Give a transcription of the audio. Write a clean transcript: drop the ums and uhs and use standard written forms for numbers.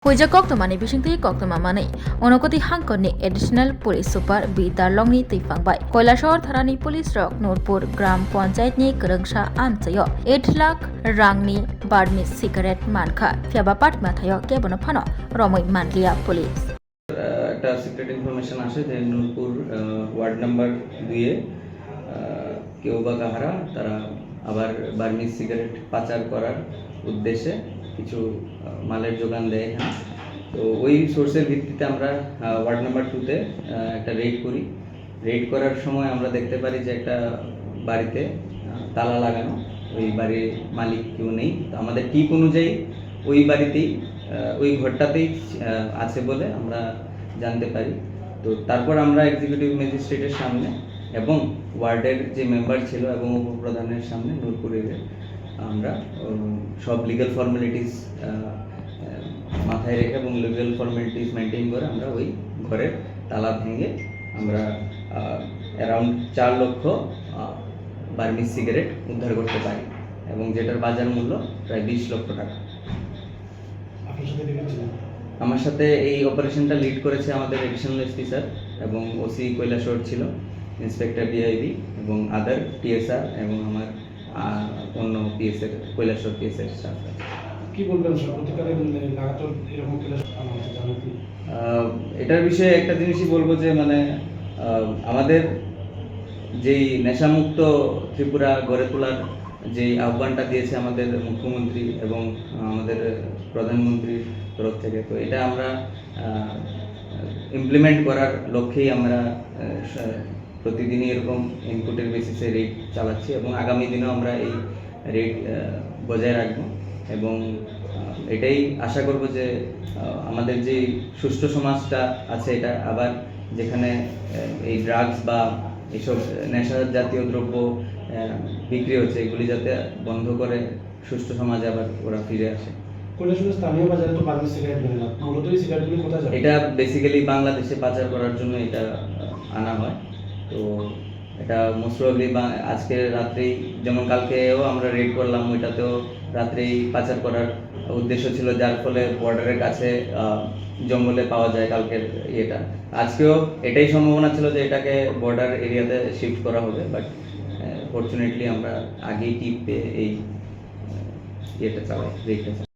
Huja Koktomani Bishingti Koktomamani, Onokoti Hankoni, Additional Police Super, B. Darlongni Tifangbai, Koilashor Tharani Police Rock, Nurpur, Gram Ponchait ni Kerungsha Amsayo, 8 lakh Rangni, Barmi Cigarette Manka, Fiaba Pat Matayo, Kebonopano, Romoi Mandlia Police. একটা secret information আসে যে Nurpur ward number 2 এ কেউ বা কাহারা তারা আবার Burmese cigarette পাচার করার উদ্দেশ্যে কিছু মালের যোগান দেয় এখানে। তো ওই সোর্সের ভিত্তিতে আমরা ওয়ার্ড নাম্বার 2 তে একটা রেড করি। রেড করার সময় আমরা দেখতে পারি যে একটা বাড়িতে তালা লাগানো, ওই বাড়ির মালিক কেউ নেই। তো আমাদের টিপ অনুযায়ী ওই বাড়িতেই ওই ঘরটাতেই আছে বলে আমরা জানতে পারি। তো তারপর আমরা এক্সিকিউটিভ ম্যাজিস্ট্রেটের সামনে এবং ওয়ার্ডের যে মেম্বার ছিল এবং উপপ্রধানের সামনে নূরপুরের আমরা সব লিগ্যাল ফর্মালিটিস মাথায় রেখে এবং লিগ্যাল ফর্মালিটিস মেনটেন করে আমরা ওই ঘরের তালা ভেঙে আমরা অ্যারাউন্ড 4 লক্ষ বার্মিজ সিগারেট উদ্ধার করতে পারি এবং যেটার বাজার মূল্য প্রায় 20 লক্ষ টাকা। আমার সাথে এই অপারেশনটা লিড করেছে আমাদের এডিশনাল এসপি স্যার এবং ওসি কৈলাসহর ছিল, ইন্সপেক্টর ডিআইবি এবং আদার টিএসআর এবং আমার অন্য পিএসএর কৈলাসহর পিএসএর স্টাফ। কি বলবেন স্যার, প্রতিকারে লাগাতার এরকম এটার বিষয়ে একটা জিনিসই বলবো যে মানে আমাদের যেই নেশামুক্ত ত্রিপুরা গড়ে তোলার যেই আহ্বানটা দিয়েছে আমাদের মুখ্যমন্ত্রী এবং আমাদের প্রধানমন্ত্রীর তরফ থেকে, তো এটা আমরা ইমপ্লিমেন্ট করার লক্ষ্যেই আমরা প্রতিদিনই এরকম ইনপুটের বেসিসে রেড চালাচ্ছি এবং আগামী দিনেও আমরা এই রেড বজায় রাখবো এবং এটাই আশা করব যে আমাদের যে সুষ্ঠু সমাজটা আছে এটা আবার যেখানে এই ড্রাগস বা এইসব নেশা জাতীয় দ্রব্য বিক্রি হচ্ছে এগুলি যাতে বন্ধ করে সুষ্ঠু সমাজে আবার ওরা ফিরে আসে। স্থানীয় বাজারে তো বার্মিজ সিগারেট মেলে না, মূলত এই সিগারেটগুলি কোথায় যায়? এটা বেসিক্যালি বাংলাদেশে পাচার করার জন্য এটা আনা হয়। তো এটা মোস্ট প্রবাবলি আজকে রাত্রেই, যেমন কালকেও আমরা রেড করলাম, ওইটাতেও রাত্রেই পাচার করার উদ্দেশ্য ছিল, যার ফলে বর্ডারের কাছে জঙ্গলে পাওয়া যায় কালকের ইয়েটা। আজকেও এটাই সম্ভাবনা ছিল যে এটাকে বর্ডার এরিয়াতে শিফট করা হবে, বাট ফরচুনেটলি আমরা আগেই টিপ পেয়ে এই ইয়েটা চালাই, রেডটা চালাই।